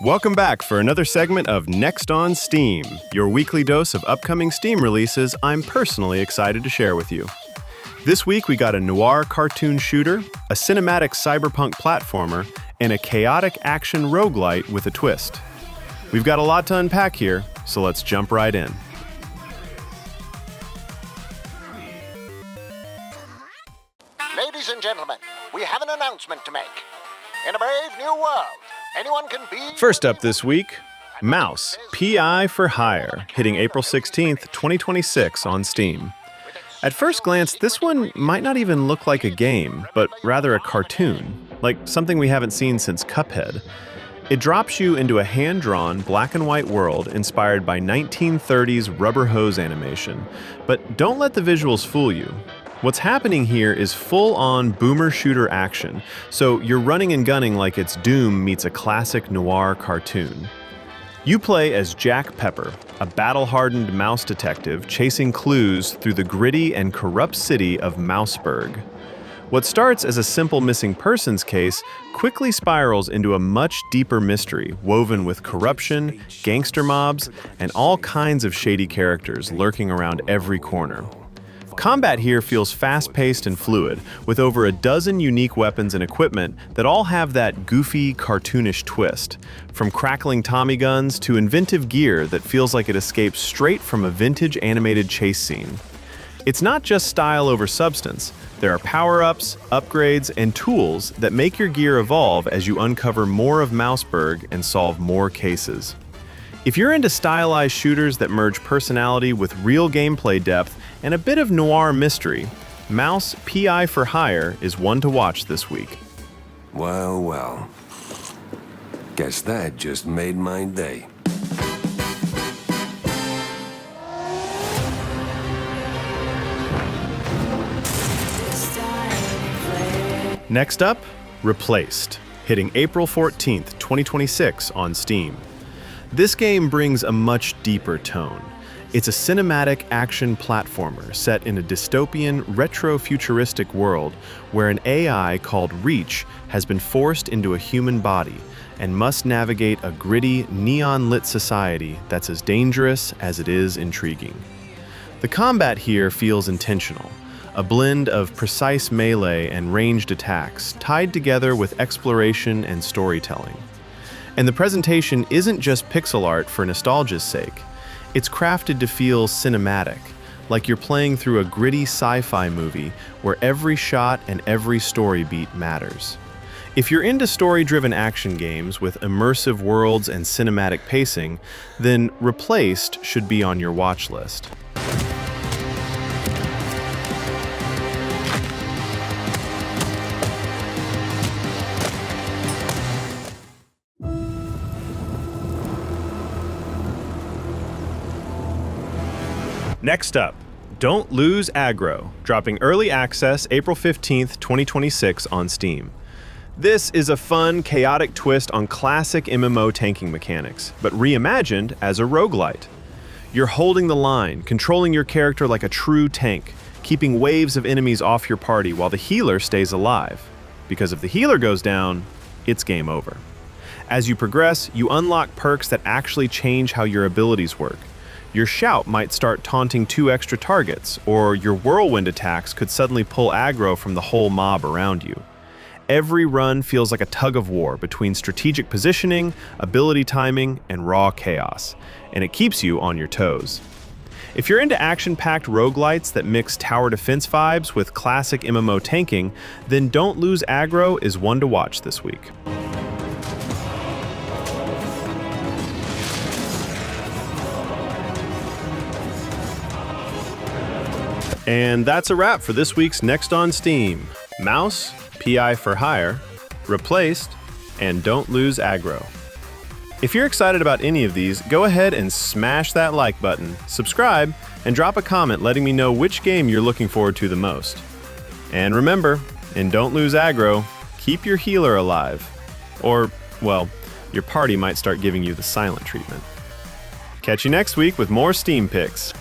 Welcome back for another segment of Next on Steam, your weekly dose of upcoming Steam releases I'm personally excited to share with you. This week we got a noir cartoon shooter, a cinematic cyberpunk platformer, and a chaotic action roguelite with a twist. We've got a lot to unpack here, so let's jump right in. Ladies and gentlemen, we have an announcement to make. In a brave new world, anyone can be... First up this week, Mouse, PI for Hire, hitting April 16th, 2026 on Steam. At first glance, this one might not even look like a game, but rather a cartoon, like something we haven't seen since Cuphead. It drops you into a hand-drawn, black-and-white world inspired by 1930s rubber hose animation. But don't let the visuals fool you. What's happening here is full-on boomer shooter action, so you're running and gunning like it's Doom meets a classic noir cartoon. You play as Jack Pepper, a battle-hardened mouse detective chasing clues through the gritty and corrupt city of Mouseburg. What starts as a simple missing persons case quickly spirals into a much deeper mystery woven with corruption, gangster mobs, and all kinds of shady characters lurking around every corner. Combat here feels fast-paced and fluid, with over a dozen unique weapons and equipment that all have that goofy, cartoonish twist, from crackling Tommy guns to inventive gear that feels like it escapes straight from a vintage animated chase scene. It's not just style over substance. There are power-ups, upgrades, and tools that make your gear evolve as you uncover more of Mouseburg and solve more cases. If you're into stylized shooters that merge personality with real gameplay depth and a bit of noir mystery, Mouse PI for Hire is one to watch this week. Well. Guess that just made my day. Next up, Replaced, hitting April 14th, 2026 on Steam. This game brings a much deeper tone. It's a cinematic action platformer set in a dystopian, retro-futuristic world where an AI called Reach has been forced into a human body and must navigate a gritty, neon-lit society that's as dangerous as it is intriguing. The combat here feels intentional, a blend of precise melee and ranged attacks tied together with exploration and storytelling. And the presentation isn't just pixel art for nostalgia's sake. It's crafted to feel cinematic, like you're playing through a gritty sci-fi movie where every shot and every story beat matters. If you're into story-driven action games with immersive worlds and cinematic pacing, then Replaced should be on your watch list. Next up, Don't Lose Aggro, dropping early access April 15th, 2026 on Steam. This is a fun, chaotic twist on classic MMO tanking mechanics, but reimagined as a roguelite. You're holding the line, controlling your character like a true tank, keeping waves of enemies off your party while the healer stays alive. Because if the healer goes down, it's game over. As you progress, you unlock perks that actually change how your abilities work. Your shout might start taunting 2 extra targets, or your whirlwind attacks could suddenly pull aggro from the whole mob around you. Every run feels like a tug-of-war between strategic positioning, ability timing, and raw chaos, and it keeps you on your toes. If you're into action-packed roguelites that mix tower defense vibes with classic MMO tanking, then Don't Lose Aggro is one to watch this week. And that's a wrap for this week's Next on Steam. Mouse, PI for Hire, Replaced, and Don't Lose Aggro. If you're excited about any of these, go ahead and smash that like button, subscribe, and drop a comment letting me know which game you're looking forward to the most. And remember, in Don't Lose Aggro, keep your healer alive. Or, well, your party might start giving you the silent treatment. Catch you next week with more Steam picks.